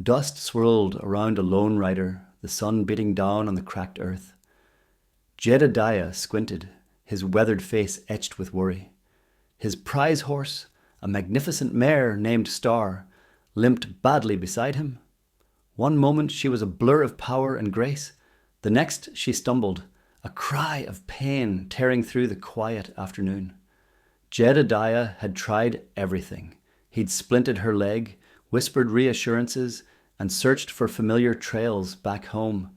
Dust swirled around a lone rider, the sun beating down on the cracked earth. Jedediah squinted, his weathered face etched with worry. His prize horse, a magnificent mare named Star, limped badly beside him. One moment she was a blur of power and grace. The next she stumbled, a cry of pain tearing through the quiet afternoon. Jedediah had tried everything. He'd splinted her leg, whispered reassurances, and searched for familiar trails back home.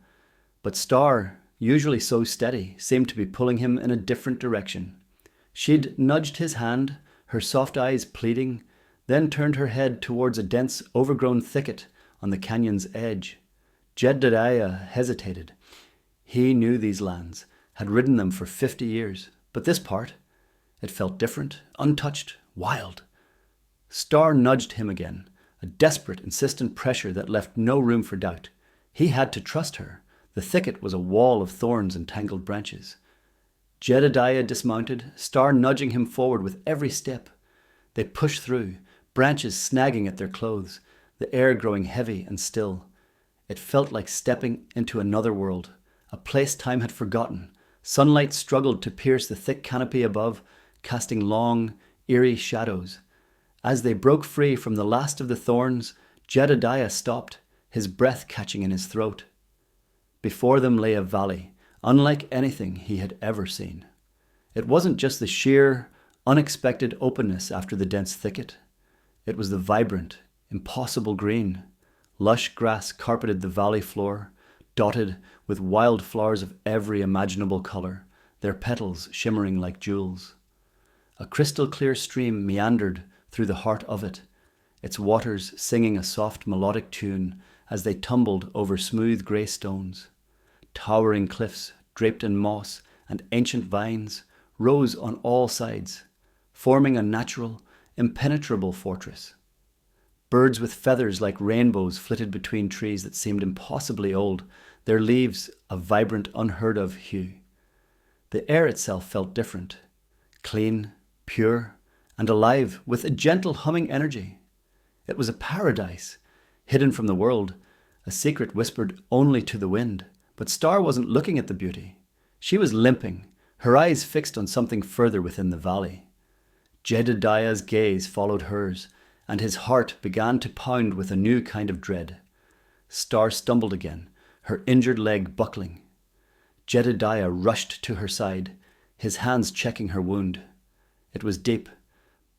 But Star, usually so steady, seemed to be pulling him in a different direction. She'd nudged his hand, her soft eyes pleading, then turned her head towards a dense, overgrown thicket on the canyon's edge. Jedediah hesitated. He knew these lands, had ridden them for 50 years, but this part, it felt different, untouched, wild. Star nudged him again, a desperate, insistent pressure that left no room for doubt. He had to trust her. The thicket was a wall of thorns and tangled branches. Jedediah dismounted, Star nudging him forward with every step. They pushed through, branches snagging at their clothes, the air growing heavy and still. It felt like stepping into another world, a place time had forgotten. Sunlight struggled to pierce the thick canopy above, casting long, eerie shadows. As they broke free from the last of the thorns, Jedediah stopped, his breath catching in his throat. Before them lay a valley, unlike anything he had ever seen. It wasn't just the sheer, unexpected openness after the dense thicket. It was the vibrant, impossible green. Lush grass carpeted the valley floor, dotted with wild flowers of every imaginable color, their petals shimmering like jewels. A crystal-clear stream meandered through the heart of it, its waters singing a soft melodic tune as they tumbled over smooth grey stones. Towering cliffs, draped in moss and ancient vines, rose on all sides, forming a natural, impenetrable fortress. Birds with feathers like rainbows flitted between trees that seemed impossibly old, their leaves a vibrant, unheard-of hue. The air itself felt different, clean, pure, and alive with a gentle humming energy. It was a paradise, hidden from the world, a secret whispered only to the wind. But Star wasn't looking at the beauty. She was limping, her eyes fixed on something further within the valley. Jedediah's gaze followed hers, and his heart began to pound with a new kind of dread. Star stumbled again, her injured leg buckling. Jedediah rushed to her side, his hands checking her wound. It was deep,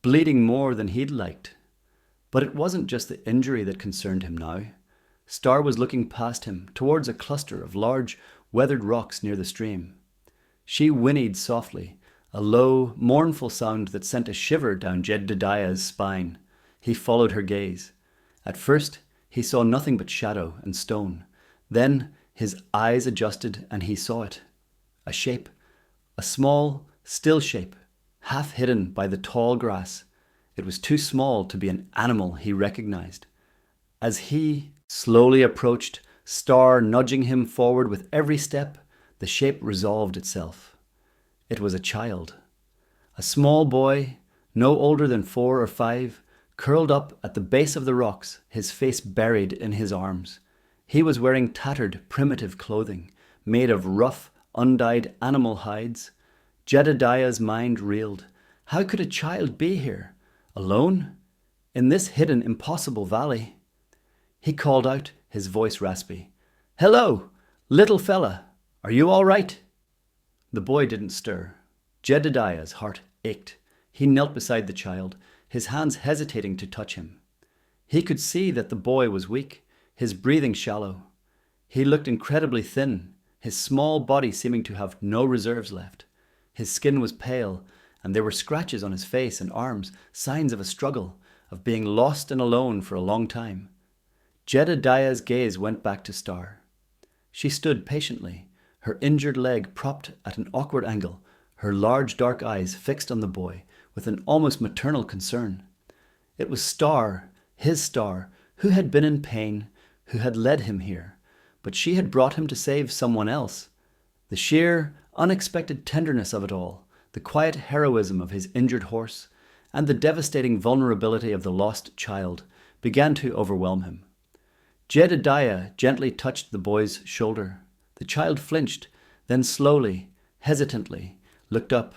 bleeding more than he'd liked. But it wasn't just the injury that concerned him now. Star was looking past him, towards a cluster of large, weathered rocks near the stream. She whinnied softly, a low, mournful sound that sent a shiver down Jedediah's spine. He followed her gaze. At first, he saw nothing but shadow and stone. Then his eyes adjusted and he saw it. A shape, a small, still shape, half hidden by the tall grass. It was too small to be an animal he recognized. As he slowly approached, Star nudging him forward with every step, the shape resolved itself. It was a child. A small boy, no older than 4 or 5, curled up at the base of the rocks, his face buried in his arms. He was wearing tattered, primitive clothing, made of rough, undyed animal hides. Jedediah's mind reeled. How could a child be here? Alone? In this hidden, impossible valley? He called out, his voice raspy. "Hello, little fella, are you all right?" The boy didn't stir. Jedediah's heart ached. He knelt beside the child, his hands hesitating to touch him. He could see that the boy was weak, his breathing shallow. He looked incredibly thin, his small body seeming to have no reserves left. His skin was pale, and there were scratches on his face and arms, signs of a struggle, of being lost and alone for a long time. Jedediah's gaze went back to Star. She stood patiently, her injured leg propped at an awkward angle, her large dark eyes fixed on the boy with an almost maternal concern. It was Star, his Star, who had been in pain, who had led him here, but she had brought him to save someone else. The sheer, unexpected tenderness of it all, the quiet heroism of his injured horse, and the devastating vulnerability of the lost child began to overwhelm him. Jedediah gently touched the boy's shoulder. The child flinched, then slowly, hesitantly, looked up.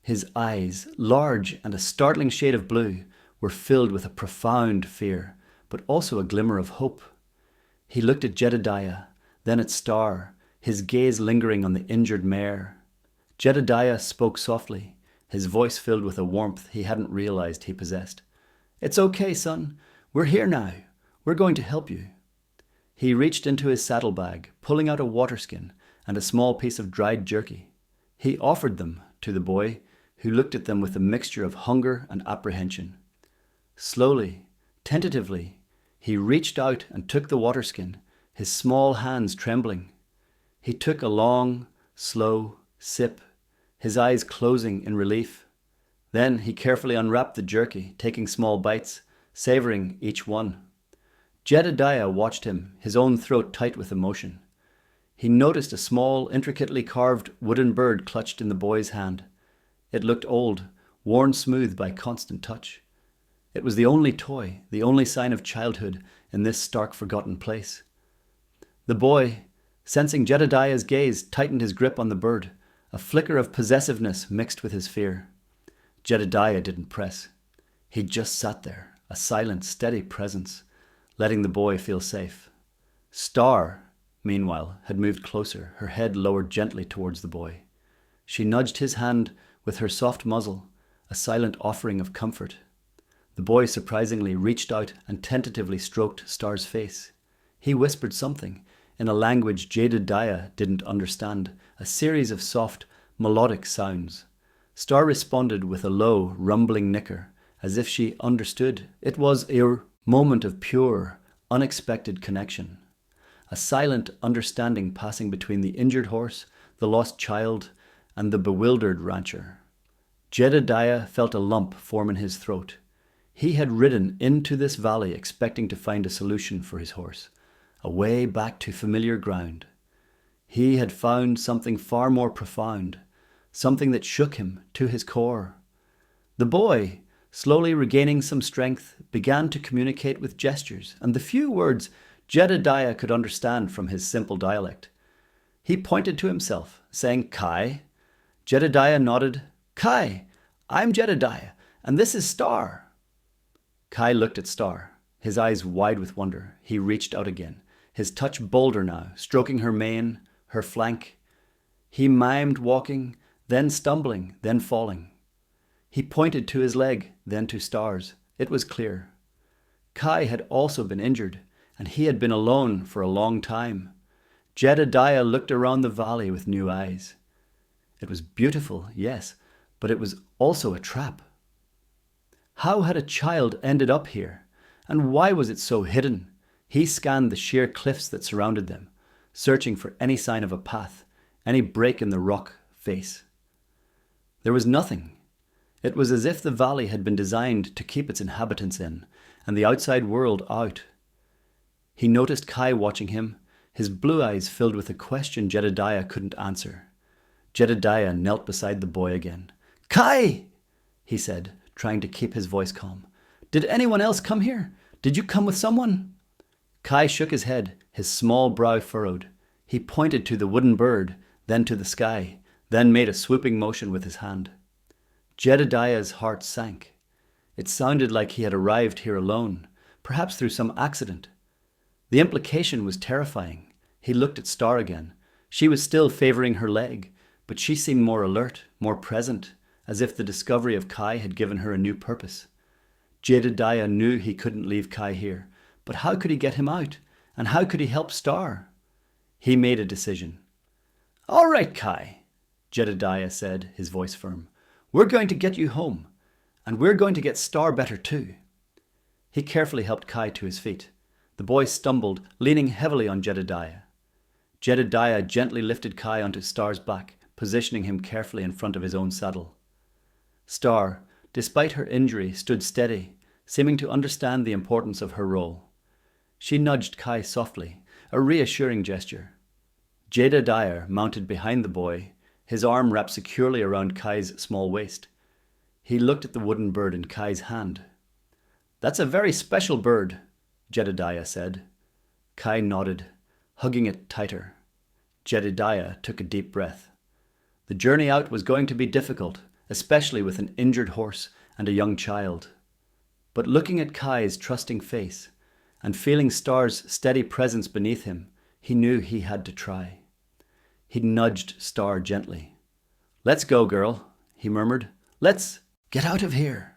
His eyes, large and a startling shade of blue, were filled with a profound fear, but also a glimmer of hope. He looked at Jedediah, then at Star, his gaze lingering on the injured mare. Jedediah spoke softly, his voice filled with a warmth he hadn't realized he possessed. "It's okay, son. We're here now. We're going to help you." He reached into his saddlebag, pulling out a waterskin and a small piece of dried jerky. He offered them to the boy, who looked at them with a mixture of hunger and apprehension. Slowly, tentatively, he reached out and took the waterskin, his small hands trembling. He took a long, slow sip, his eyes closing in relief. Then he carefully unwrapped the jerky, taking small bites, savoring each one. Jedediah watched him, his own throat tight with emotion. He noticed a small, intricately carved wooden bird clutched in the boy's hand. It looked old, worn smooth by constant touch. It was the only toy, the only sign of childhood in this stark forgotten place. The boy, sensing Jedediah's gaze, tightened his grip on the bird, a flicker of possessiveness mixed with his fear. Jedediah didn't press. He just sat there, a silent, steady presence, letting the boy feel safe. Star, meanwhile, had moved closer, her head lowered gently towards the boy. She nudged his hand with her soft muzzle, a silent offering of comfort. The boy surprisingly reached out and tentatively stroked Star's face. He whispered something, in a language Jedediah didn't understand, a series of soft, melodic sounds. Star responded with a low, rumbling nicker, as if she understood. It was a moment of pure, unexpected connection. A silent understanding passing between the injured horse, the lost child, and the bewildered rancher. Jedediah felt a lump form in his throat. He had ridden into this valley expecting to find a solution for his horse, a way back to familiar ground. He had found something far more profound, something that shook him to his core. The boy, slowly regaining some strength, began to communicate with gestures and the few words Jedediah could understand from his simple dialect. He pointed to himself, saying, "Kai." Jedediah nodded. "Kai, I'm Jedediah, and this is Star." Kai looked at Star, his eyes wide with wonder. He reached out again, his touch bolder now, stroking her mane, her flank. He mimed walking, then stumbling, then falling. He pointed to his leg, then to Star's. It was clear. Kai had also been injured, and he had been alone for a long time. Jedediah looked around the valley with new eyes. It was beautiful, yes, but it was also a trap. How had a child ended up here, and why was it so hidden? He scanned the sheer cliffs that surrounded them, searching for any sign of a path, any break in the rock face. There was nothing. It was as if the valley had been designed to keep its inhabitants in, and the outside world out. He noticed Kai watching him, his blue eyes filled with a question Jedediah couldn't answer. Jedediah knelt beside the boy again. "Kai!" he said, trying to keep his voice calm. "Did anyone else come here? Did you come with someone?" Kai shook his head, his small brow furrowed. He pointed to the wooden bird, then to the sky, then made a swooping motion with his hand. Jedediah's heart sank. It sounded like he had arrived here alone, perhaps through some accident. The implication was terrifying. He looked at Star again. She was still favoring her leg, but she seemed more alert, more present, as if the discovery of Kai had given her a new purpose. Jedediah knew he couldn't leave Kai here, but how could he get him out? And how could he help Star? He made a decision. "All right, Kai," Jedediah said, his voice firm. "We're going to get you home, and we're going to get Star better too." He carefully helped Kai to his feet. The boy stumbled, leaning heavily on Jedediah. Jedediah gently lifted Kai onto Star's back, positioning him carefully in front of his own saddle. Star, despite her injury, stood steady, seeming to understand the importance of her role. She nudged Kai softly, a reassuring gesture. Jedediah mounted behind the boy, his arm wrapped securely around Kai's small waist. He looked at the wooden bird in Kai's hand. "That's a very special bird," Jedediah said. Kai nodded, hugging it tighter. Jedediah took a deep breath. The journey out was going to be difficult, especially with an injured horse and a young child. But looking at Kai's trusting face and feeling Star's steady presence beneath him, he knew he had to try. He nudged Star gently. "Let's go, girl," he murmured. "Let's get out of here."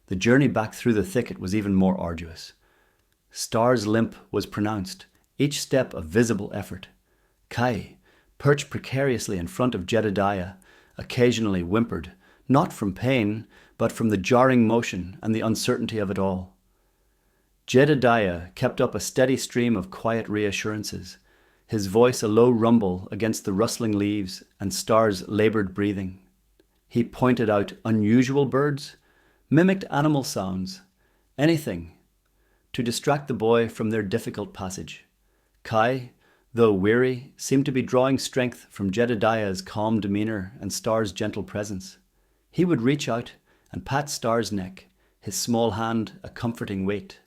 The journey back through the thicket was even more arduous. Star's limp was pronounced, each step a visible effort. Kai, perched precariously in front of Jedediah, occasionally whimpered, not from pain, but from the jarring motion and the uncertainty of it all. Jedediah kept up a steady stream of quiet reassurances, his voice a low rumble against the rustling leaves and Star's labored breathing. He pointed out unusual birds, mimicked animal sounds, anything to distract the boy from their difficult passage. Kai, though weary, seemed to be drawing strength from Jedediah's calm demeanor and Star's gentle presence. He would reach out and pat Star's neck, his small hand a comforting weight.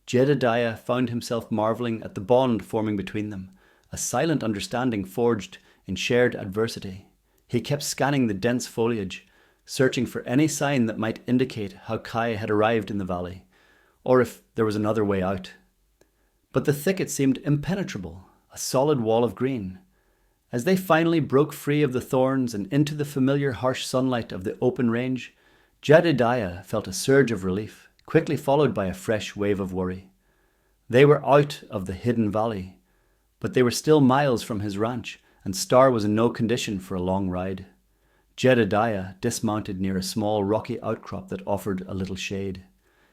Jedediah found himself marveling at the bond forming between them, a silent understanding forged in shared adversity. He kept scanning the dense foliage, searching for any sign that might indicate how Kai had arrived in the valley, or if there was another way out. But the thicket seemed impenetrable, a solid wall of green. As they finally broke free of the thorns and into the familiar harsh sunlight of the open range, Jedediah felt a surge of relief, quickly followed by a fresh wave of worry. They were out of the hidden valley, but they were still miles from his ranch, and Star was in no condition for a long ride. Jedediah dismounted near a small rocky outcrop that offered a little shade.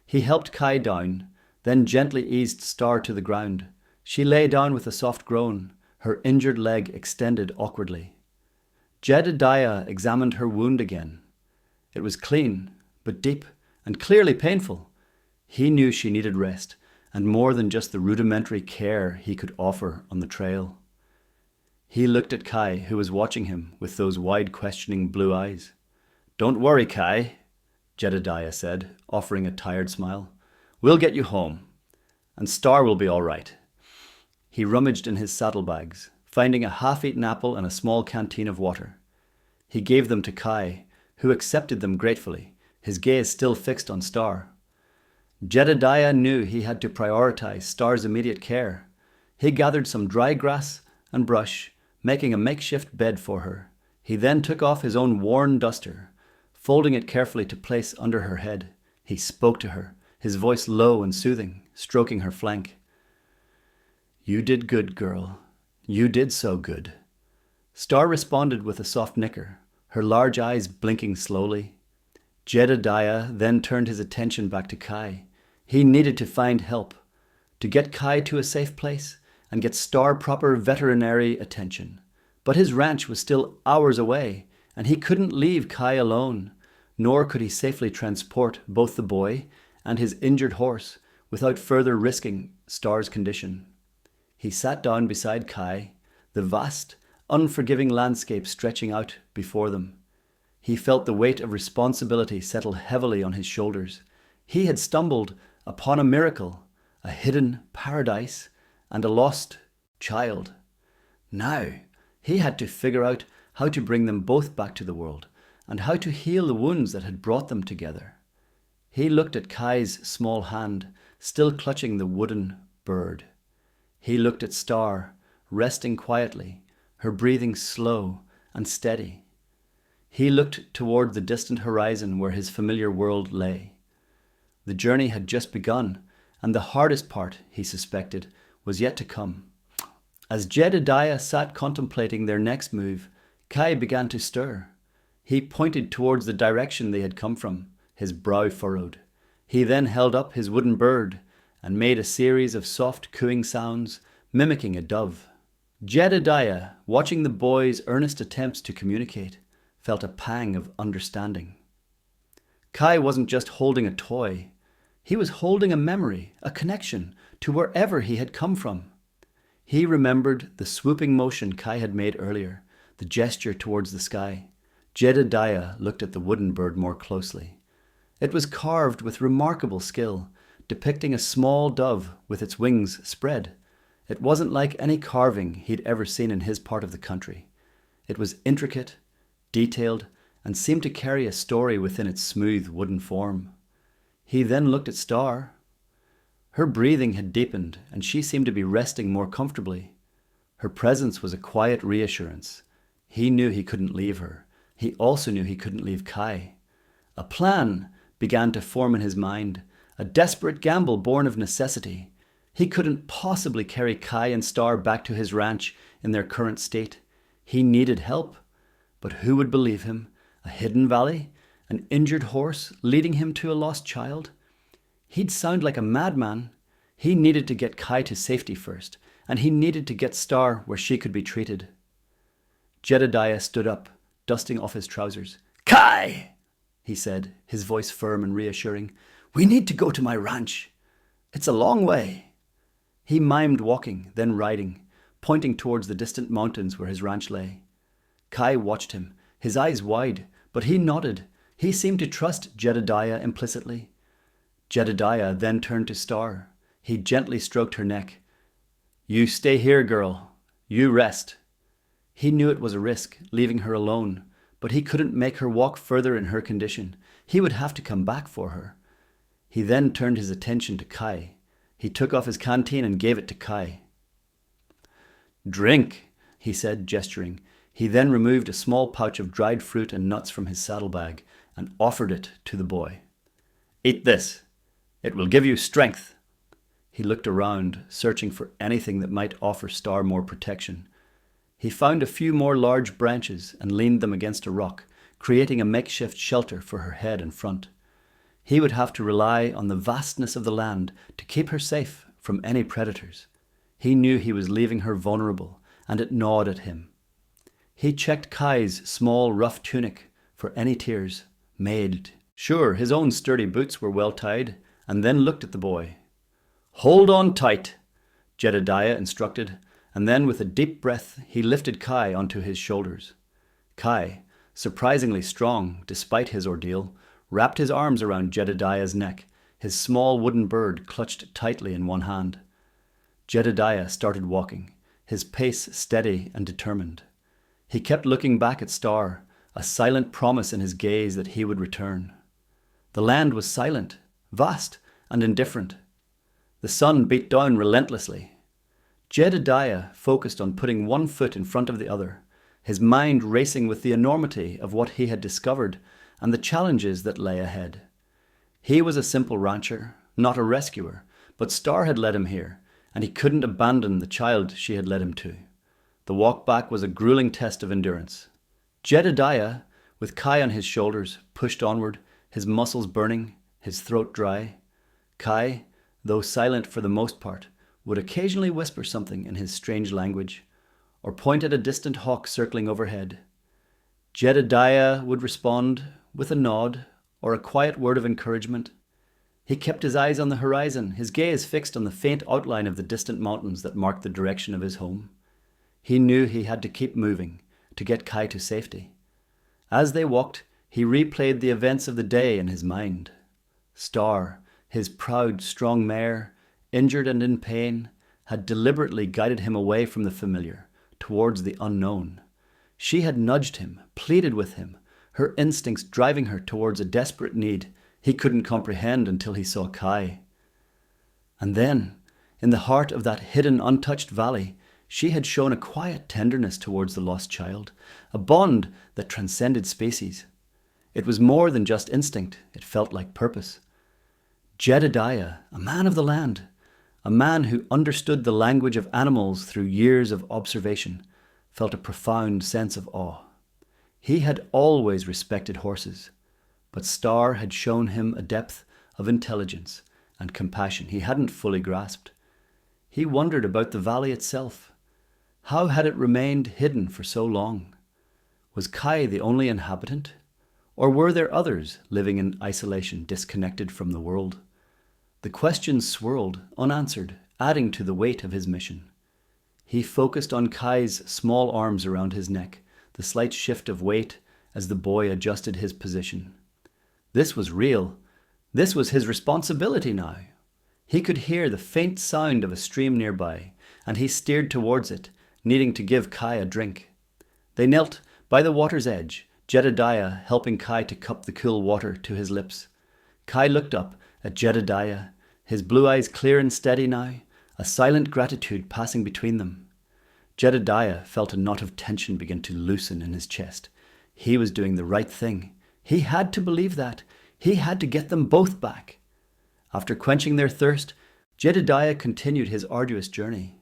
He helped Kai down, then gently eased Star to the ground. She lay down with a soft groan, her injured leg extended awkwardly. Jedediah examined her wound again. It was clean, but deep and clearly painful. He knew she needed rest, and more than just the rudimentary care he could offer on the trail. He looked at Kai, who was watching him with those wide, questioning blue eyes. "Don't worry, Kai," Jedediah said, offering a tired smile. "We'll get you home, and Star will be all right." He rummaged in his saddlebags, finding a half-eaten apple and a small canteen of water. He gave them to Kai, who accepted them gratefully, his gaze still fixed on Star. Jedediah knew he had to prioritize Star's immediate care. He gathered some dry grass and brush, making a makeshift bed for her. He then took off his own worn duster, folding it carefully to place under her head. He spoke to her, his voice low and soothing, stroking her flank. "You did good, girl. You did so good." Star responded with a soft nicker, her large eyes blinking slowly. Jedediah then turned his attention back to Kai. He needed to find help, to get Kai to a safe place and get Star proper veterinary attention. But his ranch was still hours away, and he couldn't leave Kai alone, nor could he safely transport both the boy and his injured horse without further risking Star's condition. He sat down beside Kai, the vast, unforgiving landscape stretching out before them. He felt the weight of responsibility settle heavily on his shoulders. He had stumbled upon a miracle, a hidden paradise, and a lost child. Now, he had to figure out how to bring them both back to the world and how to heal the wounds that had brought them together. He looked at Kai's small hand, still clutching the wooden bird. He looked at Star, resting quietly, her breathing slow and steady. He looked toward the distant horizon where his familiar world lay. The journey had just begun, and the hardest part, he suspected, was yet to come. As Jedediah sat contemplating their next move, Kai began to stir. He pointed towards the direction they had come from, his brow furrowed. He then held up his wooden bird and made a series of soft cooing sounds, mimicking a dove. Jedediah, watching the boy's earnest attempts to communicate, felt a pang of understanding. Kai wasn't just holding a toy. He was holding a memory, a connection to wherever he had come from. He remembered the swooping motion Kai had made earlier, the gesture towards the sky. Jedediah looked at the wooden bird more closely. It was carved with remarkable skill, depicting a small dove with its wings spread, It wasn't like any carving he'd ever seen in his part of the country. It was intricate, detailed, and seemed to carry a story within its smooth wooden form. He then looked at Star. Her breathing had deepened, and she seemed to be resting more comfortably. Her presence was a quiet reassurance. He knew he couldn't leave her. He also knew he couldn't leave Kai. A plan began to form in his mind, a desperate gamble born of necessity. He couldn't possibly carry Kai and Star back to his ranch in their current state. He needed help. But who would believe him? A hidden valley? An injured horse leading him to a lost child? He'd sound like a madman. He needed to get Kai to safety first, and he needed to get Star where she could be treated. Jedediah stood up, dusting off his trousers. "Kai!" he said, his voice firm and reassuring. "We need to go to my ranch. It's a long way." He mimed walking, then riding, pointing towards the distant mountains where his ranch lay. Kai watched him, his eyes wide, but he nodded. He seemed to trust Jedediah implicitly. Jedediah then turned to Star. He gently stroked her neck. "You stay here, girl. You rest." He knew it was a risk, leaving her alone, but he couldn't make her walk further in her condition. He would have to come back for her. He then turned his attention to Kai. He took off his canteen and gave it to Kai. "Drink," he said, gesturing. He then removed a small pouch of dried fruit and nuts from his saddlebag and offered it to the boy. "Eat this. It will give you strength." He looked around, searching for anything that might offer Star more protection. He found a few more large branches and leaned them against a rock, creating a makeshift shelter for her head and front. He would have to rely on the vastness of the land to keep her safe from any predators. He knew he was leaving her vulnerable, and it gnawed at him. He checked Kai's small, rough tunic for any tears, made sure his own sturdy boots were well tied, and then looked at the boy. "Hold on tight," Jedediah instructed, and then with a deep breath he lifted Kai onto his shoulders. Kai, surprisingly strong despite his ordeal, wrapped his arms around Jedediah's neck, his small wooden bird clutched tightly in one hand. Jedediah started walking, his pace steady and determined. He kept looking back at Star, a silent promise in his gaze that he would return. The land was silent, vast, and indifferent. The sun beat down relentlessly. Jedediah focused on putting one foot in front of the other, his mind racing with the enormity of what he had discovered and the challenges that lay ahead. He was a simple rancher, not a rescuer, but Star had led him here, and he couldn't abandon the child she had led him to. The walk back was a grueling test of endurance. Jedediah, with Kai on his shoulders, pushed onward, his muscles burning, his throat dry. Kai, though silent for the most part, would occasionally whisper something in his strange language, or point at a distant hawk circling overhead. Jedediah would respond with a nod or a quiet word of encouragement. He kept his eyes on the horizon, his gaze fixed on the faint outline of the distant mountains that marked the direction of his home. He knew he had to keep moving to get Kai to safety. As they walked, he replayed the events of the day in his mind. Star, his proud, strong mare, injured and in pain, had deliberately guided him away from the familiar, towards the unknown. She had nudged him, pleaded with him, her instincts driving her towards a desperate need he couldn't comprehend until he saw Kai. And then, in the heart of that hidden, untouched valley, she had shown a quiet tenderness towards the lost child, a bond that transcended species. It was more than just instinct, it felt like purpose. Jedediah, a man of the land, a man who understood the language of animals through years of observation, felt a profound sense of awe. He had always respected horses, but Star had shown him a depth of intelligence and compassion he hadn't fully grasped. He wondered about the valley itself. How had it remained hidden for so long? Was Kai the only inhabitant? Or were there others living in isolation, disconnected from the world? The questions swirled, unanswered, adding to the weight of his mission. He focused on Kai's small arms around his neck, the slight shift of weight as the boy adjusted his position. This was real. This was his responsibility now. He could hear the faint sound of a stream nearby, and he steered towards it, needing to give Kai a drink. They knelt by the water's edge, Jedediah helping Kai to cup the cool water to his lips. Kai looked up at Jedediah, his blue eyes clear and steady now, a silent gratitude passing between them. Jedediah felt a knot of tension begin to loosen in his chest. He was doing the right thing. He had to believe that. He had to get them both back. After quenching their thirst, Jedediah continued his arduous journey.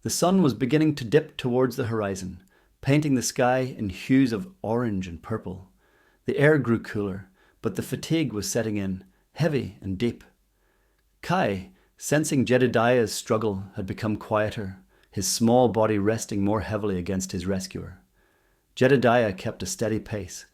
The sun was beginning to dip towards the horizon, painting the sky in hues of orange and purple. The air grew cooler, but the fatigue was setting in, heavy and deep. Kai, sensing Jedediah's struggle, had become quieter, his small body resting more heavily against his rescuer. Jedediah kept a steady pace,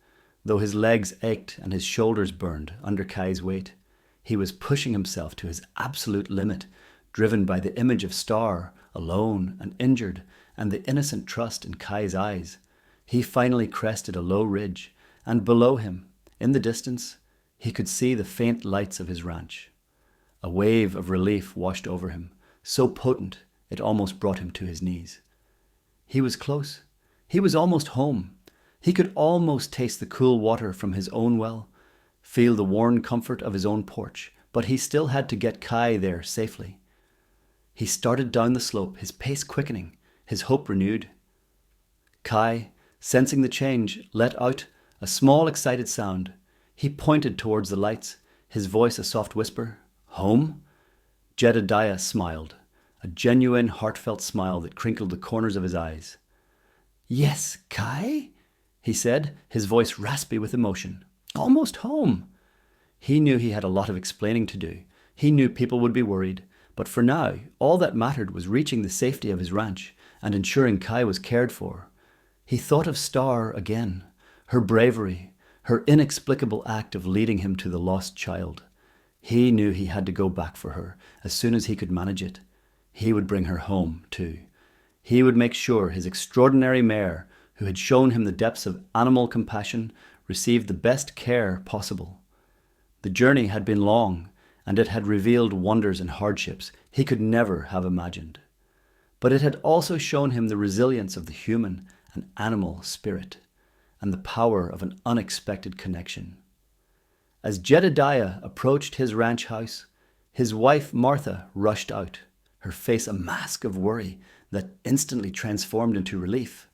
though his legs ached and his shoulders burned under Kai's weight. He was pushing himself to his absolute limit, driven by the image of Star, alone and injured, and the innocent trust in Kai's eyes. He finally crested a low ridge, and below him, in the distance, he could see the faint lights of his ranch. A wave of relief washed over him, so potent it almost brought him to his knees. He was close. He was almost home. He could almost taste the cool water from his own well, feel the worn comfort of his own porch, but he still had to get Kai there safely. He started down the slope, his pace quickening, his hope renewed. Kai, sensing the change, let out a small excited sound. He pointed towards the lights, his voice a soft whisper. Home? Jedediah smiled, a genuine, heartfelt smile that crinkled the corners of his eyes. Yes, Kai? He said, his voice raspy with emotion. Almost home. He knew he had a lot of explaining to do. He knew people would be worried, but for now, all that mattered was reaching the safety of his ranch and ensuring Kai was cared for. He thought of Star again, her bravery, her inexplicable act of leading him to the lost child. He knew he had to go back for her as soon as he could manage it. He would bring her home, too. He would make sure his extraordinary mare, who had shown him the depths of animal compassion, received the best care possible. The journey had been long, and it had revealed wonders and hardships he could never have imagined. But it had also shown him the resilience of the human and animal spirit, and the power of an unexpected connection. As Jedediah approached his ranch house, his wife Martha rushed out, her face a mask of worry that instantly transformed into relief.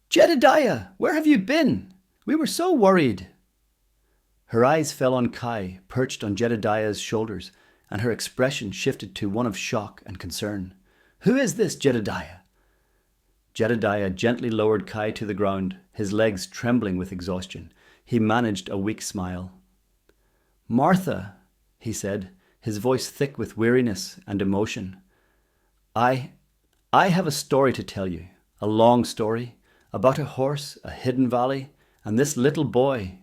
Jedediah, where have you been? We were so worried. Her eyes fell on Kai, perched on Jedediah's shoulders, and her expression shifted to one of shock and concern. Who is this, Jedediah? Jedediah gently lowered Kai to the ground, his legs trembling with exhaustion. He managed a weak smile. Martha, he said, his voice thick with weariness and emotion. I have a story to tell you, a long story, about a horse, a hidden valley, and this little boy.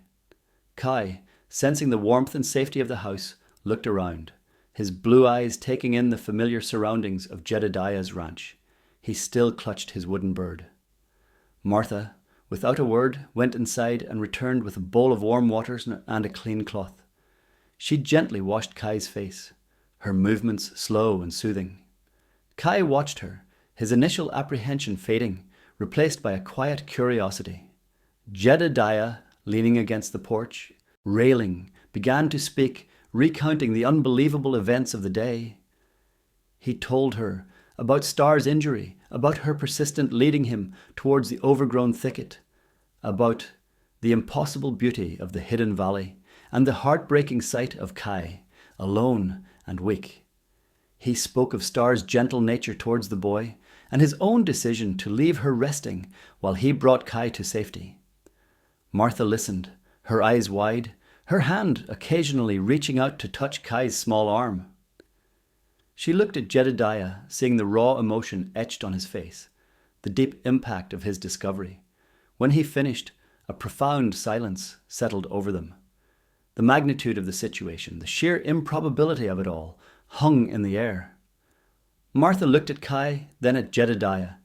Kai, sensing the warmth and safety of the house, looked around, his blue eyes taking in the familiar surroundings of Jedediah's ranch. He still clutched his wooden bird. Martha, without a word, went inside and returned with a bowl of warm waters and a clean cloth. She gently washed Kai's face, her movements slow and soothing. Kai watched her, his initial apprehension fading, replaced by a quiet curiosity. Jedediah, leaning against the porch, railing, began to speak, recounting the unbelievable events of the day. He told her about Star's injury, about her persistent leading him towards the overgrown thicket, about the impossible beauty of the hidden valley, and the heartbreaking sight of Kai, alone and weak. He spoke of Star's gentle nature towards the boy, and his own decision to leave her resting while he brought Kai to safety. Martha listened, her eyes wide, her hand occasionally reaching out to touch Kai's small arm. She looked at Jedediah, seeing the raw emotion etched on his face, the deep impact of his discovery. When he finished, a profound silence settled over them. The magnitude of the situation, the sheer improbability of it all, hung in the air. Martha looked at Kai, then at Jedediah.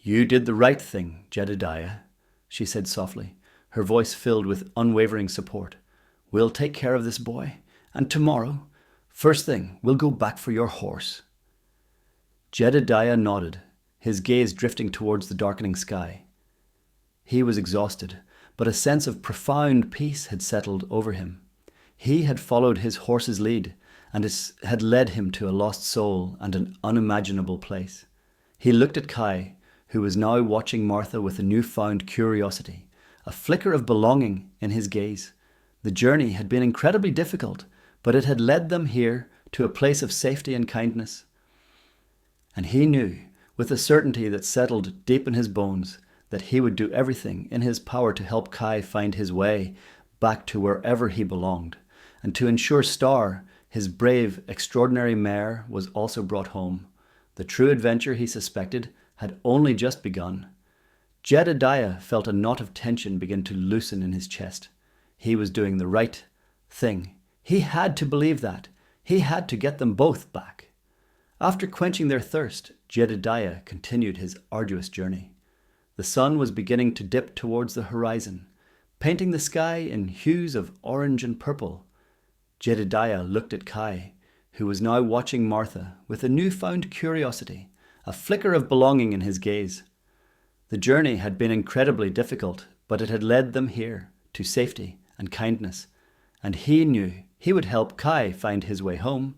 "You did the right thing, Jedediah," she said softly, her voice filled with unwavering support. "We'll take care of this boy, and tomorrow, first thing, we'll go back for your horse." Jedediah nodded, his gaze drifting towards the darkening sky. He was exhausted, but a sense of profound peace had settled over him. He had followed his horse's lead, and it had led him to a lost soul and an unimaginable place. He looked at Kai, who was now watching Martha with a newfound curiosity, a flicker of belonging in his gaze. The journey had been incredibly difficult, but it had led them here to a place of safety and kindness. And he knew, with a certainty that settled deep in his bones, that he would do everything in his power to help Kai find his way back to wherever he belonged, and to ensure Star, his brave, extraordinary mare, was also brought home. The true adventure, he suspected, had only just begun. Jedediah felt a knot of tension begin to loosen in his chest. He was doing the right thing. He had to believe that. He had to get them both back. After quenching their thirst, Jedediah continued his arduous journey. The sun was beginning to dip towards the horizon, painting the sky in hues of orange and purple. Jedediah looked at Kai, who was now watching Martha with a newfound curiosity, a flicker of belonging in his gaze. The journey had been incredibly difficult, but it had led them here to safety and kindness, and he knew he would help Kai find his way home